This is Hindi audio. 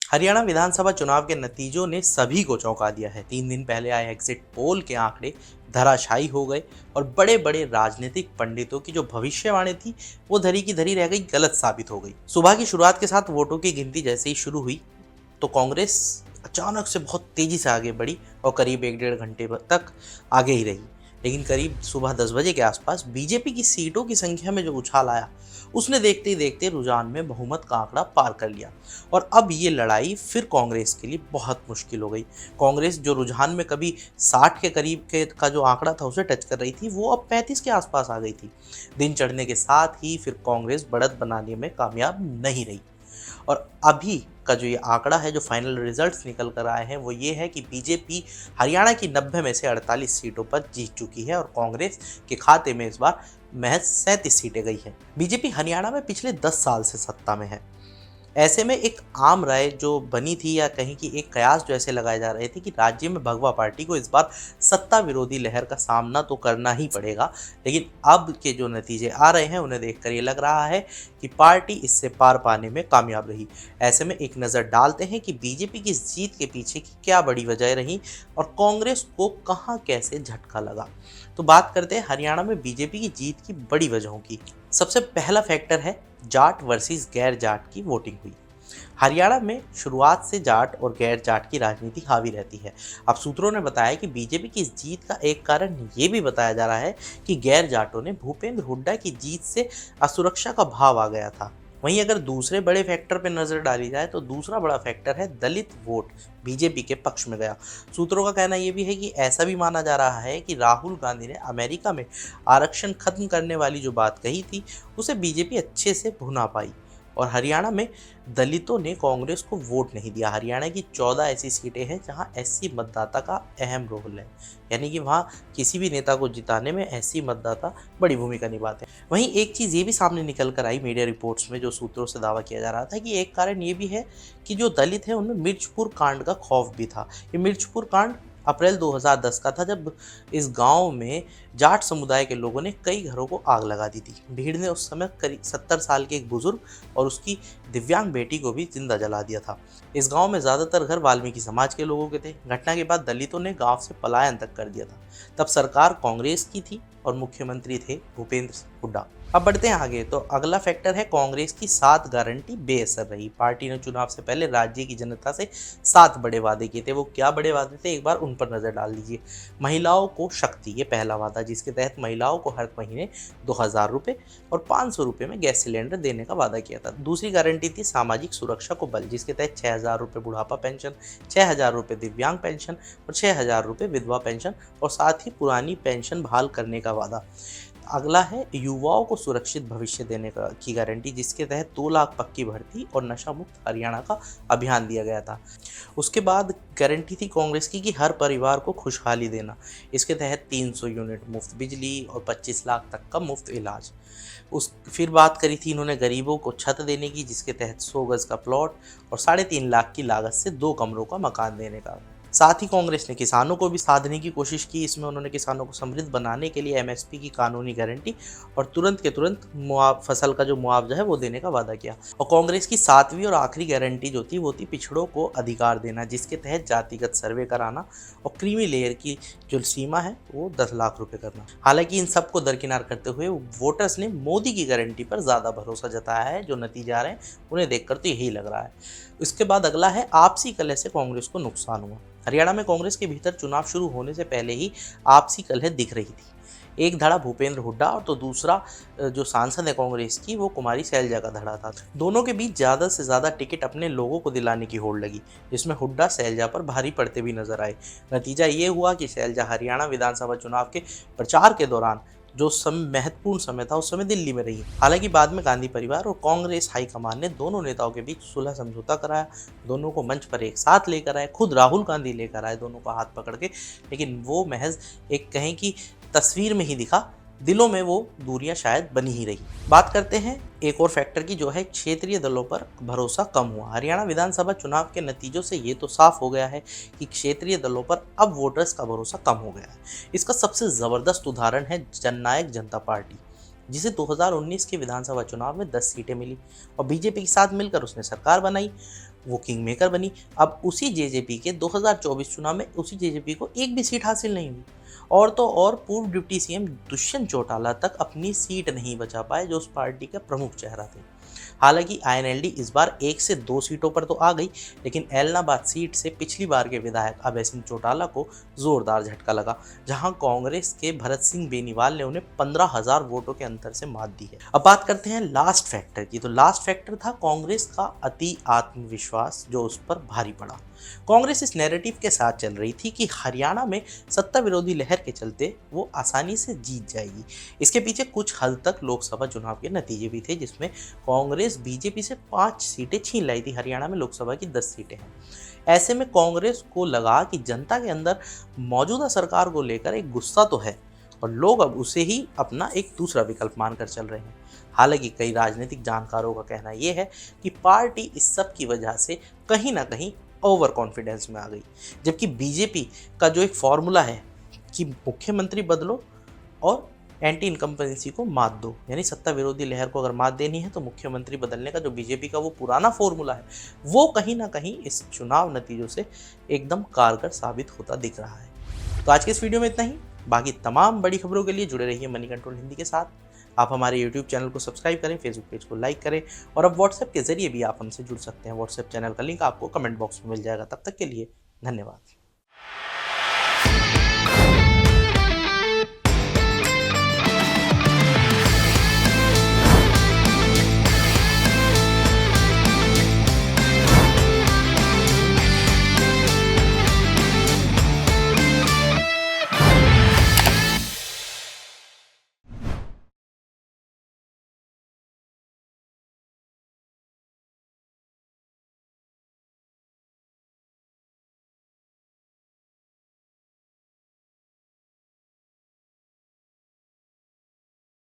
हरियाणा विधानसभा चुनाव के नतीजों ने सभी को चौंका दिया है। 3 दिन पहले आए एग्जिट पोल के आंकड़े धराशायी हो गए और बड़े बड़े राजनीतिक पंडितों की जो भविष्यवाणी थी वो धरी की धरी रह गई, गलत साबित हो गई। सुबह की शुरुआत के साथ वोटों की गिनती जैसे ही शुरू हुई तो कांग्रेस अचानक से बहुत तेजी से आगे बढ़ी और करीब 1 डेढ़ घंटे तक आगे ही रही। लेकिन करीब सुबह 10 बजे के आसपास बीजेपी की सीटों की संख्या में जो उछाल आया उसने देखते ही देखते रुझान में बहुमत का आंकड़ा पार कर लिया और अब ये लड़ाई फिर कांग्रेस के लिए बहुत मुश्किल हो गई। कांग्रेस जो रुझान में कभी 60 के करीब के का जो आंकड़ा था उसे टच कर रही थी, वो अब 35 के आसपास आ गई थी। दिन चढ़ने के साथ ही फिर कांग्रेस बढ़त बनाने में कामयाब नहीं रही और अभी का जो ये आंकड़ा है, जो फाइनल रिजल्ट्स निकल कर आए हैं, वो ये है कि बीजेपी हरियाणा की 90 में से 48 सीटों पर जीत चुकी है और कांग्रेस के खाते में इस बार महज 37 सीटें गई है। बीजेपी हरियाणा में पिछले 10 साल से सत्ता में है। ऐसे में एक आम राय जो बनी थी या कहीं की एक कयास जो ऐसे लगाए जा रहे थे कि राज्य में भगवा पार्टी को इस बार सत्ता विरोधी लहर का सामना तो करना ही पड़ेगा, लेकिन अब के जो नतीजे आ रहे हैं उन्हें देखकर ये लग रहा है कि पार्टी इससे पार पाने में कामयाब रही। ऐसे में एक नज़र डालते हैं कि बीजेपी की इस जीत के पीछे की क्या बड़ी वजह रही और कांग्रेस को कहाँ कैसे झटका लगा। तो बात करते हैं हरियाणा में बीजेपी की जीत की बड़ी वजहों की। सबसे पहला फैक्टर है जाट वर्सेस गैर जाट की वोटिंग हुई। हरियाणा में शुरुआत से जाट और गैर जाट की राजनीति हावी रहती है। अब सूत्रों ने बताया कि बीजेपी की इस जीत का एक कारण ये भी बताया जा रहा है कि गैर जाटों ने भूपेंद्र हुड्डा की जीत से असुरक्षा का भाव आ गया था। वहीं अगर दूसरे बड़े फैक्टर पर नजर डाली जाए तो दूसरा बड़ा फैक्टर है दलित वोट बीजेपी के पक्ष में गया। सूत्रों का कहना यह भी है कि ऐसा भी माना जा रहा है कि राहुल गांधी ने अमेरिका में आरक्षण खत्म करने वाली जो बात कही थी उसे बीजेपी अच्छे से भुना पाई और हरियाणा में दलितों ने कांग्रेस को वोट नहीं दिया। हरियाणा की 14 ऐसी सीटें हैं जहां एससी मतदाता का अहम रोल है, यानी कि वहां किसी भी नेता को जिताने में एससी मतदाता बड़ी भूमिका निभाते हैं। वहीं एक चीज़ ये भी सामने निकल कर आई मीडिया रिपोर्ट्स में, जो सूत्रों से दावा किया जा रहा था कि एक कारण ये भी है कि जो दलित हैं उनमें मिर्चपुर कांड का खौफ भी था। ये मिर्चपुर कांड अप्रैल 2010 का था, जब इस गांव में जाट समुदाय के लोगों ने कई घरों को आग लगा दी थी। भीड़ ने उस समय करीब 70 साल के एक बुजुर्ग और उसकी दिव्यांग बेटी को भी जिंदा जला दिया था। इस गांव में ज़्यादातर घर वाल्मीकि समाज के लोगों के थे। घटना के बाद दलितों ने गांव से पलायन तक कर दिया था। तब सरकार कांग्रेस की थी और मुख्यमंत्री थे भूपेंद्र हुड्डा। अब बढ़ते हैं आगे, तो अगला फैक्टर है कांग्रेस की 7 गारंटी बेअसर रही। पार्टी ने चुनाव से पहले राज्य की जनता से 7 बड़े वादे किए थे। वो क्या बड़े वादे थे, एक बार उन पर नजर डाल लीजिए। महिलाओं को शक्ति, ये पहला वादा, जिसके तहत महिलाओं को हर महीने 2000 रुपये और 500 रुपये में गैस सिलेंडर देने का वादा किया था। दूसरी गारंटी थी सामाजिक सुरक्षा को बल, जिसके तहत 6000 रुपये बुढ़ापा पेंशन, 6000 रुपये दिव्यांग पेंशन और 6000 रुपये विधवा पेंशन और साथ ही पुरानी पेंशन बहाल करने का वादा। अगला है युवाओं को सुरक्षित भविष्य देने की गारंटी, जिसके तहत 2 लाख पक्की भर्ती और नशा मुक्त हरियाणा का अभियान दिया गया था। उसके बाद गारंटी थी कांग्रेस की कि हर परिवार को खुशहाली देना। इसके तहत 300 यूनिट मुफ्त बिजली और 25 लाख तक का मुफ्त इलाज। फिर बात करी थी इन्होंने गरीबों को छत देने की, जिसके तहत 100 गज का प्लॉट और 3.5 लाख की लागत से 2 कमरों का मकान देने का। साथ ही कांग्रेस ने किसानों को भी साधने की कोशिश की। इसमें उन्होंने किसानों को समृद्ध बनाने के लिए एमएसपी की कानूनी गारंटी और तुरंत के तुरंत फसल का जो मुआवजा है वो देने का वादा किया। और कांग्रेस की 7वीं और आखिरी गारंटी जो थी वो थी पिछड़ों को अधिकार देना, जिसके तहत जातिगत सर्वे कराना और क्रीमी लेयर की जो सीमा है वो 10 लाख रुपए करना। हालांकि इन सबको दरकिनार करते हुए वोटर्स ने मोदी की गारंटी पर ज़्यादा भरोसा जताया है। जो नतीजे आ रहे हैं उन्हें देखकर तो यही लग रहा है। इसके बाद अगला है आपसी कलह से कांग्रेस को नुकसान हुआ। हरियाणा में कांग्रेस के भीतर चुनाव शुरू होने से पहले ही आपसी कलह दिख रही थी। एक धड़ा भूपेंद्र हुड्डा और तो दूसरा जो सांसद है कांग्रेस की वो कुमारी सैलजा का धड़ा था। दोनों के बीच ज़्यादा से ज़्यादा टिकट अपने लोगों को दिलाने की होड़ लगी, जिसमें हुड्डा सैलजा पर भारी पड़ते भी नजर आए। नतीजा ये हुआ कि सैलजा हरियाणा विधानसभा चुनाव के प्रचार के दौरान जो महत्वपूर्ण समय था उस समय दिल्ली में रही। हालांकि बाद में गांधी परिवार और कांग्रेस हाईकमान ने दोनों नेताओं के बीच सुलह समझौता कराया, दोनों को मंच पर एक साथ लेकर आए, खुद राहुल गांधी लेकर आए दोनों का हाथ पकड़ के, लेकिन वो महज एक कहें कि तस्वीर में ही दिखा, दिलों में वो दूरियां शायद बनी ही रही। बात करते हैं एक और फैक्टर की, जो है क्षेत्रीय दलों पर भरोसा कम हुआ। हरियाणा विधानसभा चुनाव के नतीजों से ये तो साफ हो गया है कि क्षेत्रीय दलों पर अब वोटर्स का भरोसा कम हो गया है। इसका सबसे ज़बरदस्त उदाहरण है जननायक जनता पार्टी, जिसे 2019 के विधानसभा चुनाव में 10 सीटें मिली और बीजेपी के साथ मिलकर उसने सरकार बनाई। वो किंग मेकर बनी। अब उसी जेजेपी के 2024 चुनाव में उसी जेजेपी को एक भी सीट हासिल नहीं हुई, और तो और पूर्व डिप्टी सीएम दुष्यंत चौटाला तक अपनी सीट नहीं बचा पाए, जो उस पार्टी का प्रमुख चेहरा थे। हालांकि आईएनएलडी इस बार 1 से 2 सीटों पर तो आ गई, लेकिन एलनाबाद सीट से पिछली बार के विधायक अभय सिंह चौटाला को जोरदार झटका लगा, जहां कांग्रेस के भरत सिंह बेनीवाल ने उन्हें 15,000 वोटों के अंतर से मात दी है। अब बात करते हैं लास्ट फैक्टर की। तो लास्ट फैक्टर था कांग्रेस का अति आत्मविश्वास, जो उस पर भारी पड़ा। कांग्रेस इस नैरेटिव के साथ चल रही थी कि हरियाणा में सत्ता विरोधी लहर के चलते वो आसानी से जीत जाएगी। इसके पीछे कुछ हद तक लोकसभा चुनाव के नतीजे भी थे, जिसमें कांग्रेस बीजेपी से 5 सीटें छीन लाई थी। हरियाणा में लोकसभा की 10 सीटें हैं। ऐसे में कांग्रेस को लगा कि जनता के अंदर मौजूदा सरकार को लेकर एक गुस्सा तो है, और लोग अब उसे ही अपना एक दूसरा विकल्प मानकर चल रहे हैं। हालांकि कई राजनीतिक जानकारों का कहना यह है कि पार्टी इस सब की वजह से कहीं ना कहीं ओवर कॉन्फिडेंस में आ गई, जबकि बीजेपी का जो एक फॉर्मूला है कि मुख्यमंत्री बदलो और एंटी इनकम्बेंसी को मात दो, यानी सत्ता विरोधी लहर को अगर मात देनी है तो मुख्यमंत्री बदलने का जो बीजेपी का वो पुराना फॉर्मूला है, वो कहीं ना कहीं इस चुनाव नतीजों से एकदम कारगर साबित होता दिख रहा है। तो आज के इस वीडियो में इतना ही। बाकी तमाम बड़ी खबरों के लिए जुड़े रहिए मनी कंट्रोल हिंदी के साथ। आप हमारे यूट्यूब चैनल को सब्सक्राइब करें, फेसबुक पेज को लाइक करें, और अब व्हाट्सएप के जरिए भी आप हमसे जुड़ सकते हैं। व्हाट्सएप चैनल का लिंक आपको कमेंट बॉक्स में मिल जाएगा। तब तक के लिए धन्यवाद।